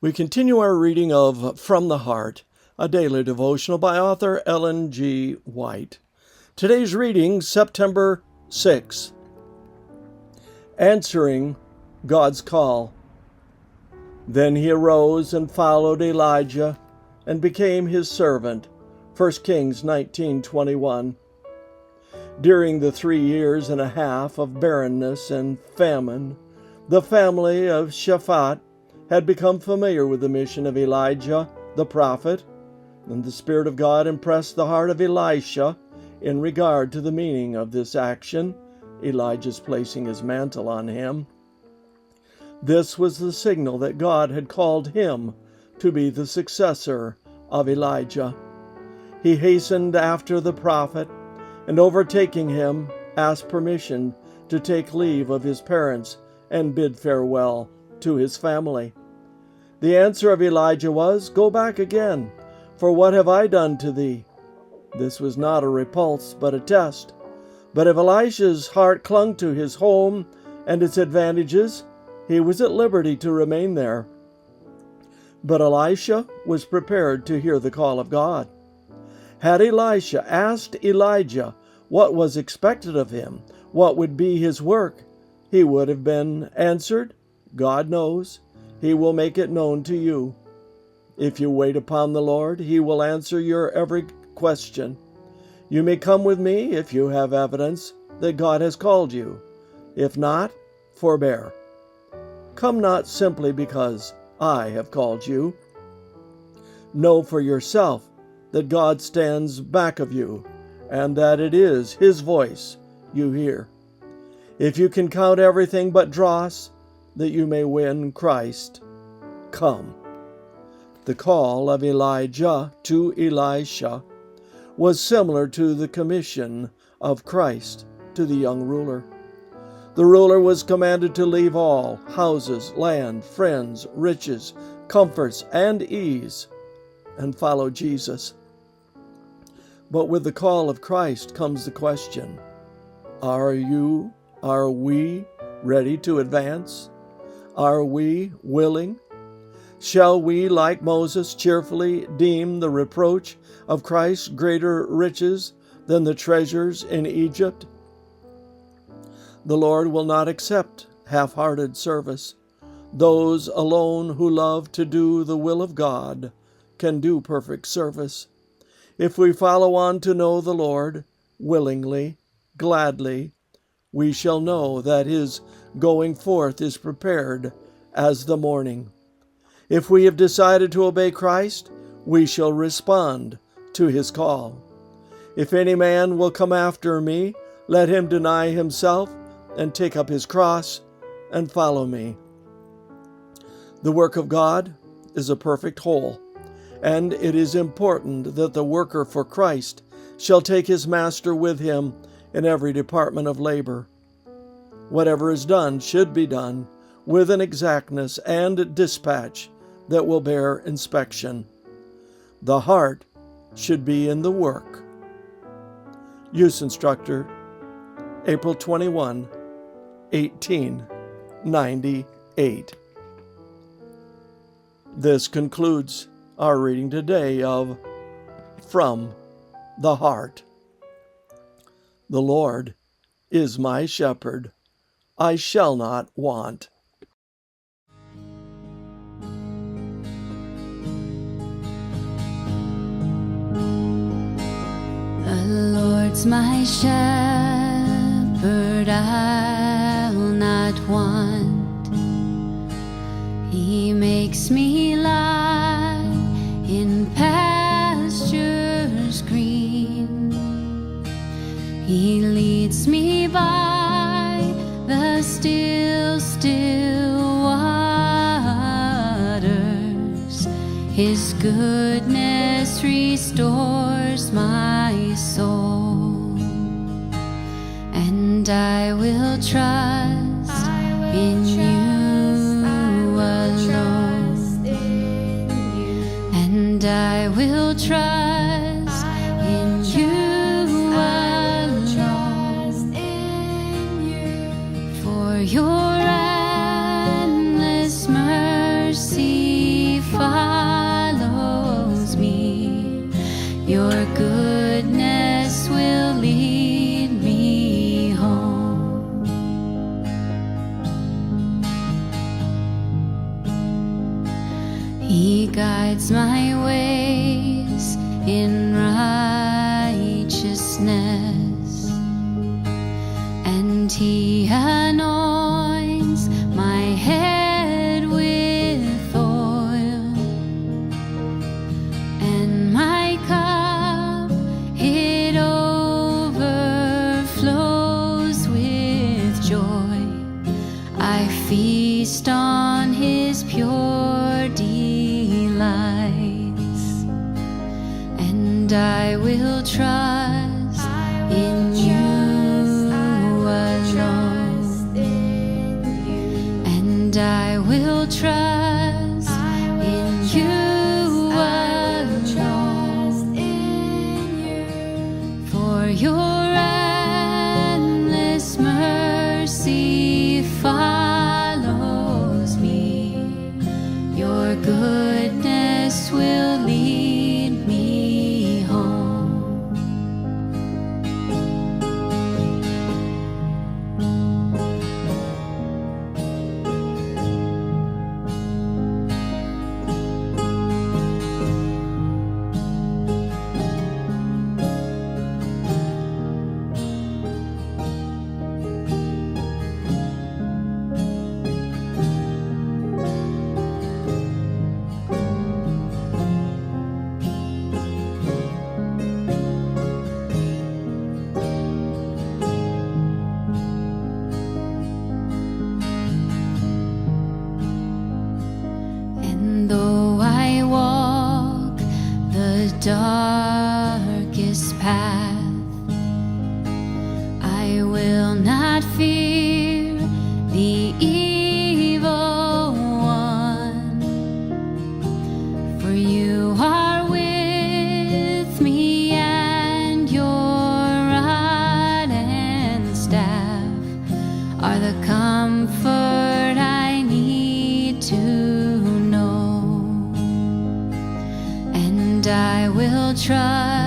We continue our reading of From the Heart, a daily devotional by author Ellen G. White. Today's reading, September 6th. Answering God's Call. Then he arose and followed Elijah and became his servant. 1 Kings 19:21. During the 3 years and a half of barrenness and famine, the family of Shaphat had become familiar with the mission of Elijah the prophet, and the Spirit of God impressed the heart of Elisha in regard to the meaning of this action, Elijah's placing his mantle on him. This was the signal that God had called him to be the successor of Elijah. He hastened after the prophet, and overtaking him, asked permission to take leave of his parents and bid farewell to his family. The answer of Elijah was, "Go back again, for what have I done to thee?" This was not a repulse, but a test. But if Elisha's heart clung to his home and its advantages, he was at liberty to remain there. But Elisha was prepared to hear the call of God. Had Elisha asked Elijah what was expected of him, what would be his work, he would have been answered, "God knows. He will make it known to you." If you wait upon the Lord, he will answer your every question. You may come with me if you have evidence that God has called you. If not, forbear. Come not simply because I have called you. Know for yourself that God stands back of you, and that it is His voice you hear. If you can count everything but dross, that you may win Christ, come. The call of Elijah to Elisha was similar to the commission of Christ to the young ruler. The ruler was commanded to leave all, houses, land, friends, riches, comforts, and ease, and follow Jesus. But with the call of Christ comes the question, are we ready to advance? Are we willing? Shall we, like Moses, cheerfully deem the reproach of Christ greater riches than the treasures in Egypt? The Lord will not accept half-hearted service. Those alone who love to do the will of God can do perfect service. If we follow on to know the Lord, willingly, gladly, we shall know that His going forth is prepared as the morning. If we have decided to obey Christ, we shall respond to His call. If any man will come after me, let him deny himself and take up his cross and follow me. The work of God is a perfect whole, and it is important that the worker for Christ shall take his master with him in every department of labor. Whatever is done should be done with an exactness and dispatch that will bear inspection. The heart should be in the work. Use Instructor, April 21, 1898. This concludes our reading today of From the Heart. The Lord is my shepherd. I shall not want. The Lord's my shepherd, I'll not want. He makes me lie in pastures green. He leads me by the still waters. His goodness restores my soul, and I will trust in you alone, and I will trust in you alone, for your endless mercy He guides my ways in righteousness, and He anoints my head with oil, and my cup it overflows with joy. I feast on His pure delights, and I will trust in You alone, and I will trust in You alone, for Your endless mercy follows me. Your goodness will lead me home. And though I walk the darkest path, I will not fear the evil one, for You are with me, and Your rod and staff are the comfort I need to know. And I will trust